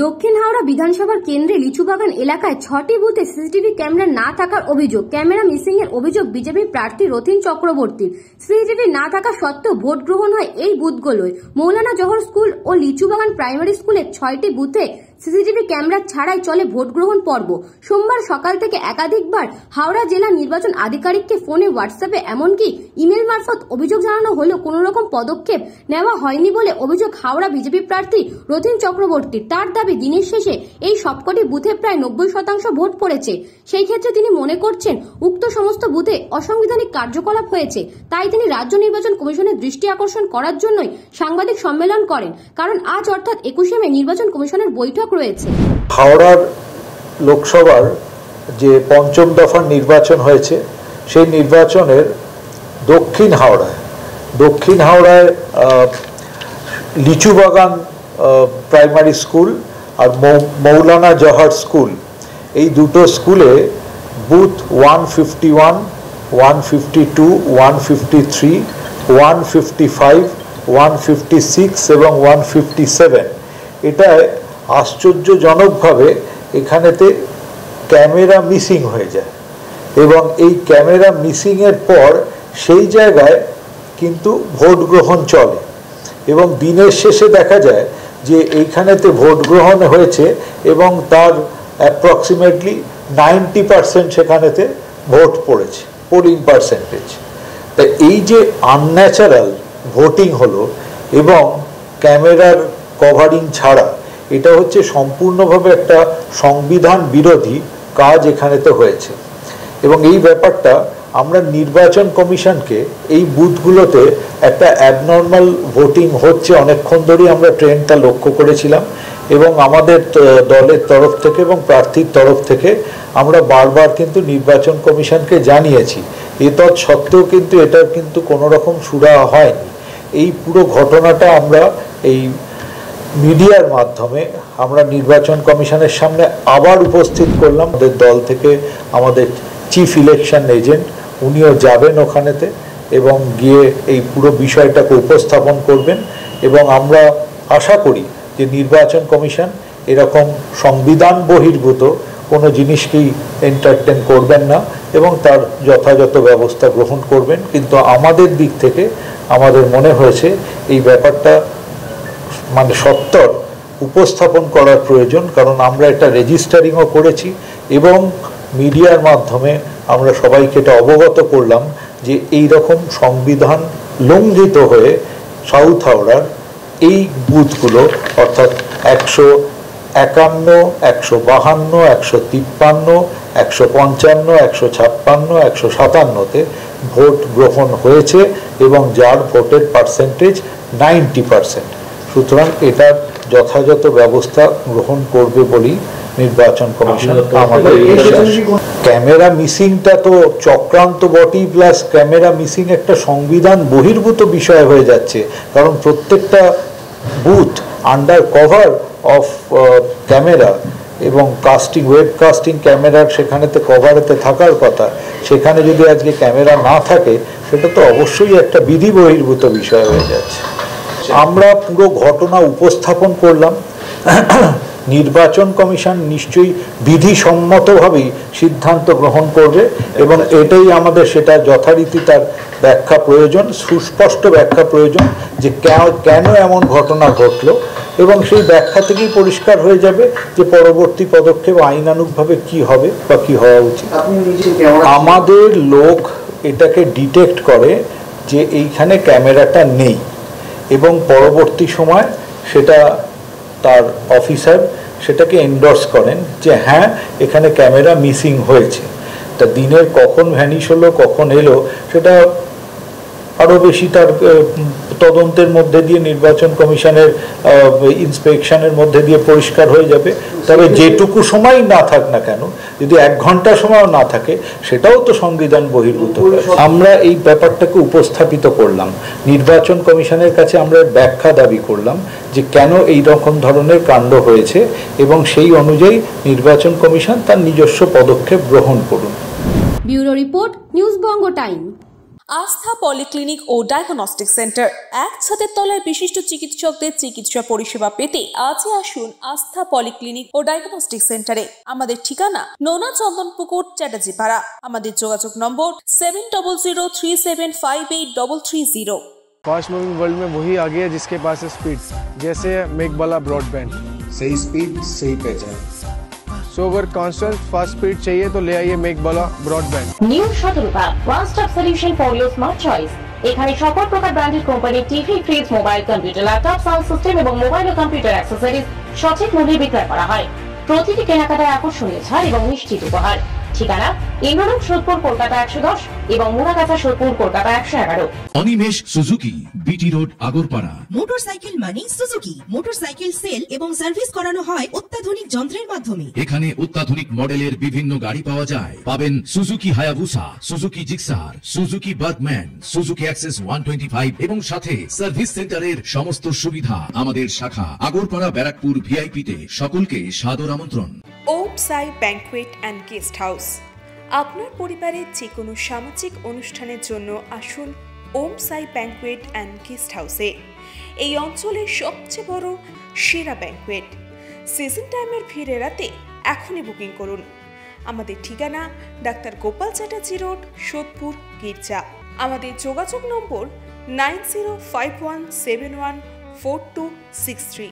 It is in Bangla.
দক্ষিণ হাওড়া বিধানসভার কেন্দ্রে লিচুবাগান এলাকায় 6টি বুথে সিসিটিভি ক্যামেরা না থাকার অভিযোগ। ক্যামেরা মিসিং এর অভিযোগ বিজেপি প্রার্থী রথীন চক্রবর্তীর। সিসিটিভি না থাকা সত্ত্বেও ভোট গ্রহণ হয় এই বুথগুলোয়। মৌলানা জহর স্কুল ও লিচুবাগান প্রাইমারি স্কুলের 6টি বুথে সিসিটিভি ক্যামেরা ছাড়াই চলে ভোট গ্রহণ পর্ব। সোমবার সকাল থেকে একাধিকবার হাওড়া জেলা নির্বাচন আধিকারিককে ফোনে, হোয়াটসঅ্যাপে এমনকি ইমেল মারফত অভিযোগ জানানো হলেও কোনো রকম পদক্ষেপ নেওয়া হয়নি বলে অভিযোগ হাওড়া বিজেপি প্রার্থী রথীন চক্রবর্তীর। তার দাবি, দিনের শেষে এই সবকটি বুথে প্রায় 90% ভোট পড়েছে। সেই ক্ষেত্রে তিনি মনে করছেন উক্ত সমস্ত বুথে অসাংবিধানিক কার্যকলাপ হয়েছে। তাই তিনি রাজ্য নির্বাচন কমিশনের দৃষ্টি আকর্ষণ করার জন্যই সাংবাদিক সম্মেলন করেন। কারণ আজ অর্থাৎ 21শে মে নির্বাচন কমিশনের বৈঠক রয়েছে। হাওড়ার লোকসভার যে পঞ্চম দফার নির্বাচন হয়েছে, সেই নির্বাচনের দক্ষিণ হাওড়ায় লিচুবাগান প্রাইমারি স্কুল আর মৌলানা জহর স্কুল, এই দুটো স্কুলে বুথ 151, 152, 153, 155, 156 এবং 157 এটায় আশ্চর্যজনকভাবে এখানেতে ক্যামেরা মিসিং হয়ে যায় এবং এই ক্যামেরা মিসিংয়ের পর সেই জায়গায় কিন্তু ভোট গ্রহণ চলে এবং দিনের শেষে দেখা যায় যে এইখানেতে ভোট গ্রহণ হয়েছে এবং তার অ্যাপ্রক্সিমেটলি 90% সেখানেতে ভোট পড়েছে, পোলিং পার্সেন্টেজ। তা এই যে আনন্যাচারাল ভোটিং হলো এবং ক্যামেরার কভারিং ছাড়া, এটা হচ্ছে সম্পূর্ণভাবে একটা সংবিধান বিরোধী কাজ এখানেতে হয়েছে। এবং এই ব্যাপারটা আমরা নির্বাচন কমিশনকে, এই বুথগুলোতে একটা অ্যাবনর্মাল ভোটিং হচ্ছে অনেকক্ষণ ধরেই আমরা ট্রেন্ডটা লক্ষ্য করেছিলাম এবং আমাদের দলের তরফ থেকে এবং প্রার্থীর তরফ থেকে আমরা বারবার কিন্তু নির্বাচন কমিশনকে জানিয়েছি। এতৎ সত্ত্বেও কিন্তু এটার কিন্তু কোনো রকম সুরাহা হয়নি। এই পুরো ঘটনাটা আমরা এই মিডিয়ার মাধ্যমে আমরা নির্বাচন কমিশনের সামনে আবার উপস্থিত করলাম। আমাদের দল থেকে আমাদের চিফ ইলেকশন এজেন্ট, উনিও যাবেন ওখানেতে এবং গিয়ে এই পুরো বিষয়টাকে উপস্থাপন করবেন এবং আমরা আশা করি যে নির্বাচন কমিশন এরকম সংবিধান বহির্ভূত কোনো জিনিসকেই এন্টারটেন করবেন না এবং তার যথাযথ ব্যবস্থা গ্রহণ করবেন। কিন্তু আমাদের দিক থেকে আমাদের মনে হয়েছে এই ব্যাপারটা সত্তর উপস্থাপন করার প্রয়োজন, কারণ আমরা এটা রেজিস্টারিংও করেছি এবং মিডিয়ার মাধ্যমে আমরা সবাইকে এটা অবগত করলাম যে এই রকম সংবিধান লঙ্ঘিত হয়ে সাউথ হাওড়ার এই বুথগুলো অর্থাৎ 151, 152, 153, 155, 156, 157-তে ভোট গ্রহণ হয়েছে এবং যার ভোটের পার্সেন্টেজ 90%। সুতরাং এটার যথাযথ ব্যবস্থা গ্রহণ করবে বলেই নির্বাচন কমিশন আমাদের। ক্যামেরা মিসিংটা তো চক্রান্ত বটেই, প্লাস ক্যামেরা মিসিং একটা সংবিধান বহির্ভূত বিষয় হয়ে যাচ্ছে, কারণ প্রত্যেকটা booth under cover of camera এবং কাস্টিং, ওয়েব কাস্টিং ক্যামেরার সেখানেতে কভারেতে থাকার কথা, সেখানে যদি আজকে ক্যামেরা না থাকে সেটা তো অবশ্যই একটা বিধি বহির্ভূত বিষয় হয়ে যাচ্ছে। আমরা পুরো ঘটনা উপস্থাপন করলাম। নির্বাচন কমিশন নিশ্চয়ই বিধিসম্মতভাবেই সিদ্ধান্ত গ্রহণ করবে এবং এটাই আমাদের সেটা যথারীতি তার ব্যাখ্যা প্রয়োজন, সুস্পষ্ট ব্যাখ্যা প্রয়োজন যে কেন এমন ঘটনা ঘটলো এবং সেই ব্যাখ্যা থেকেই পরিষ্কার হয়ে যাবে যে পরবর্তী পদক্ষেপ আইনানুগভাবে কি হবে বা কি হওয়া উচিত। আমাদের লোক এটাকে ডিটেক্ট করে যে এইখানে ক্যামেরাটা নেই এবং পরবর্তী সময় সেটা তার অফিসার সেটাকে এন্ডোর্স করেন যে হ্যাঁ এখানে ক্যামেরা মিসিং হয়েছে। তা দিনের কখন ভ্যানিশ হলো, কখন এলো, সেটা আরও বেশি তার তদন্তের মধ্যে দিয়ে, নির্বাচন কমিশনের ইন্সপেকশনের মধ্যে দিয়ে পরিষ্কার হয়ে যাবে। তবে যেটুকু সময় না থাক না কেন, যদি 1 ঘন্টা সময়ও না থাকে, সেটাও তো সংবিধান বহির্ভূত। আমরা এই ব্যাপারটাকে উপস্থাপিত করলাম নির্বাচন কমিশনের কাছে, আমরা ব্যাখ্যা দাবি করলাম যে কেন এই রকম ধরনের কাণ্ড হয়েছে এবং সেই অনুযায়ী নির্বাচন কমিশন তার নিজস্ব পদক্ষেপ গ্রহণ করুন। ব্যুরো রিপোর্ট, নিউজ বঙ্গ টাইম। আস্থা পলিক্লিনিক ও ডায়াগনস্টিক সেন্টার, এক ছাদের তলায় বিশিষ্ট চিকিৎসকদের চিকিৎসা পরিষেবা পেতে আজই আসুন আস্থা পলিক্লিনিক ও ডায়াগনস্টিক সেন্টারে। আমাদের ঠিকানা নোনা চন্দনপুকুর, চ্যাটার্জিপাড়া। আমাদের যোগাযোগ নম্বর 7003758330। फास्ट मूविंग वर्ल्ड में वही आगे है जिसके पास है स्पीड, जैसे मेघबाला ब्रॉडबैंड। सही स्पीड सही पहचान। सो अगर कांस्टेंट फास्ट स्पीड चाहिए तो ले आइए मेघबाला ब्रॉडबैंड। নিউ সতর্কতা, one stop solution for your smart choice. এখানে সকল প্রকার ব্র্যান্ডেড কোম্পানির TV, fridge, mobile, computer, laptop, sound system এবং মোবাইল ও কম্পিউটার অ্যাক্সেসরিজ সঠিক মূল্যে বিক্রয় করা হয়। প্রতিটি কেনাকাটায় আকর্ষণীয় ছাড় এবং নিশ্চিত উপহার। ঠিকানা ইন্দ্রনগর, সোদপুর, কলকাতা 110 এবং Muragachha, Sodepur, Kolkata 111। Animesh Suzuki, BT road, Agarpara. Motorcycle মানে সুজুকি। মোটরসাইকেল সেল এবং সার্ভিস করানো হয় অত্যাধুনিক যন্ত্রের মাধ্যমে। এখানে অত্যাধুনিক মডেলের বিভিন্ন গাড়ি পাওয়া যায়। পাবেন Suzuki Hayabusa, Suzuki Gixxer, Suzuki Bergman, Suzuki access 125 এবং সাথে সার্ভিস সেন্টারের সমস্ত সুবিধা। আমাদের শাখা আগরপাড়া, ব্যারাকপুর ভিআইপি তে। সকলকে সাদর আমন্ত্রণ। ওম সাই ব্যাংকুয়েট অ্যান্ড গেস্ট হাউস। আপনার পরিবারের যে কোনো সামাজিক অনুষ্ঠানের জন্য আসুন ওম সাই ব্যাংকুয়েট অ্যান্ড গেস্ট হাউসে। এই অঞ্চলের সবচেয়ে বড় সেরা ব্যাংকুয়েট। সিজন টাইমের ভিড় এড়াতে এখনই বুকিং করুন। আমাদের ঠিকানা ডাক্তার গোপাল চ্যাটার্জি রোড, সোদপুর, গির্জা। আমাদের যোগাযোগ নম্বর 9051714263।